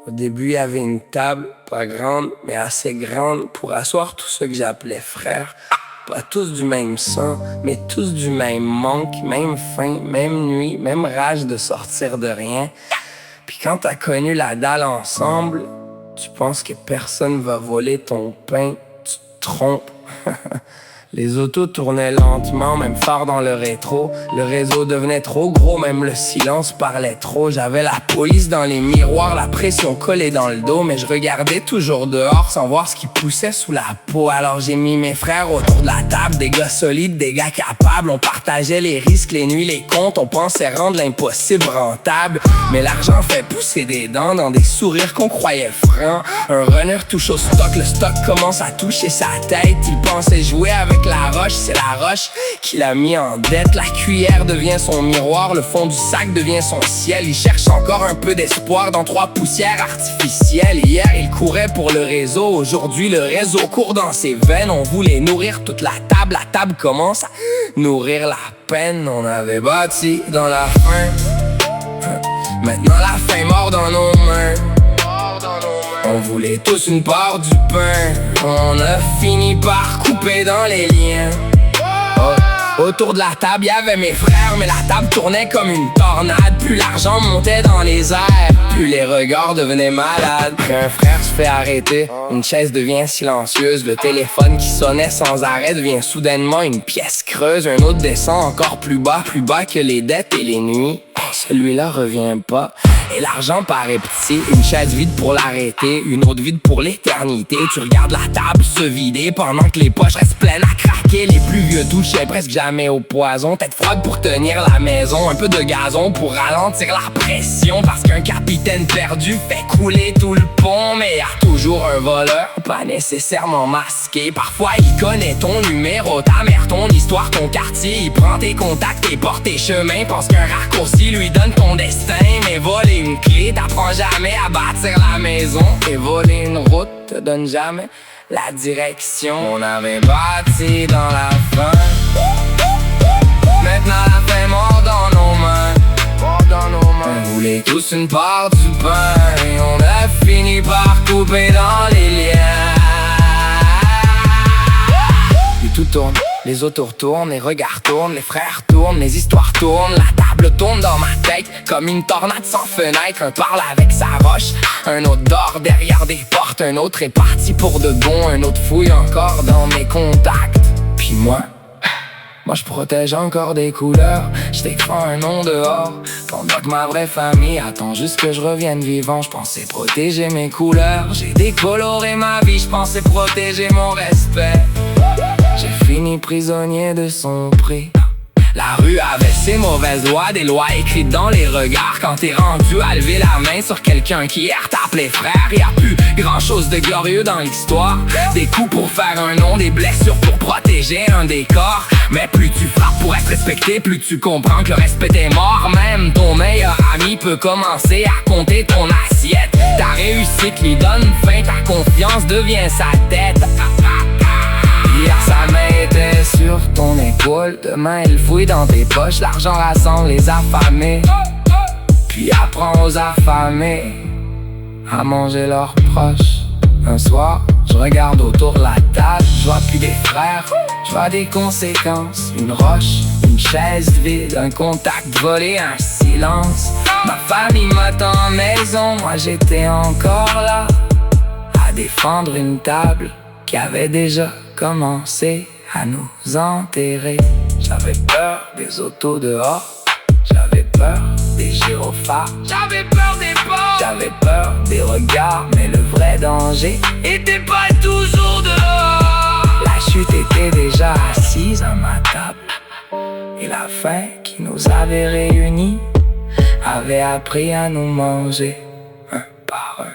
Au début, il y avait une table, pas grande, mais assez grande pour asseoir tous ceux que j'appelais frères. Pas tous du même sang, mais tous du même manque, même faim, même nuit, même rage de sortir de rien. Puis quand t'as connu la dalle ensemble, tu penses que personne va voler ton pain, tu te trompes. Les autos tournaient lentement, même fort dans le rétro. Le réseau devenait trop gros, même le silence parlait trop. J'avais la police dans les miroirs, la pression collée dans le dos. Mais je regardais toujours dehors sans voir ce qui poussait sous la peau. Alors j'ai mis mes frères autour de la table, des gars solides, des gars capables. On partageait les risques, les nuits, les comptes. On pensait rendre l'impossible rentable. Mais l'argent fait pousser des dents dans des sourires qu'on croyait francs. Un runner touche au stock, le stock commence à toucher sa tête. Il pensait jouer avec la roche, c'est la roche qui l'a mis en dette. La cuillère devient son miroir, le fond du sac devient son ciel. Il cherche encore un peu d'espoir dans 3 poussières artificielles. Hier il courait pour le réseau, aujourd'hui le réseau court dans ses veines. On voulait nourrir toute la table commence à nourrir la peine. On avait bâti dans la faim, maintenant la faim mord dans nos mains. On voulait tous une part du pain, on a fini par couper dans les liens. Autour de la table, y'avait mes frères, mais la table tournait comme une tornade. Plus l'argent montait dans les airs, plus les regards devenaient malades. Puis un frère se fait arrêter, une chaise devient silencieuse. Le téléphone qui sonnait sans arrêt devient soudainement une pièce creuse. Un autre descend encore plus bas que les dettes et les nuits. Celui-là revient pas, et l'argent paraît petit. Une chaise vide pour l'arrêter, une autre vide pour l'éternité. Tu regardes la table se vider pendant que les poches restent pleines à craquer. Les plus vieux touchaient presque jamais au poison. Tête froide pour tenir la maison, un peu de gazon pour ralentir la pression. Parce qu'un capitaine perdu fait couler tout le pont. Mais y a toujours un voleur, pas nécessairement masqué. Parfois il connaît ton numéro, ta mère, ton histoire, ton quartier. Il prend tes contacts et porte tes chemins. Pense qu'un raccourci lui donne ton destin. Mais voler une clé t'apprend jamais à bâtir la maison. Et voler une route te donne jamais la direction. On avait bâti dans la faim, maintenant la faim mord dans nos mains. On voulait tous une part du pain, et on a fini par couper dans les liens. Et tout tourne, les autos tournent, les regards tournent, les frères tournent, les histoires tournent. La table tourne dans ma tête comme une tornade sans fenêtre. Un parle avec sa roche, un autre dort derrière des portes. Un autre est parti pour de bon, un autre fouille encore dans mes contacts. Puis moi je protège encore des couleurs. Je t'écris un nom dehors, pendant que ma vraie famille attend juste que je revienne vivant. Je pensais protéger mes couleurs, j'ai décoloré ma vie. Je pensais protéger mon respect, j'ai fini prisonnier de son prix. La rue avait ses mauvaises lois, des lois écrites dans les regards. Quand t'es rendu à lever la main sur quelqu'un qui hier t'appelait frère, y a plus grand chose de glorieux dans l'histoire. Des coups pour faire un nom, des blessures pour protéger un décor. Mais plus tu frappes pour être respecté, plus tu comprends que le respect est mort. Même ton meilleur ami peut commencer à compter ton assiette. Ta réussite lui donne faim, ta confiance devient sa tête. Hier sa main était sur ton épaule, demain elle fouille dans tes poches. L'argent rassemble les affamés, puis apprend aux affamés à manger leurs proches. Un soir, je regarde autour de la table, je vois plus des frères, je vois des conséquences. Une roche, une chaise vide, un contact volé, un silence. Ma famille m'attend en maison, moi j'étais encore là à défendre une table qui avait déjà commencé à nous enterrer. J'avais peur des autos dehors, j'avais peur des gyrophares, j'avais peur des portes, j'avais peur des regards. Mais le vrai danger était pas toujours dehors. La chute était déjà assise à ma table, et la faim qui nous avait réunis avait appris à nous manger un par un.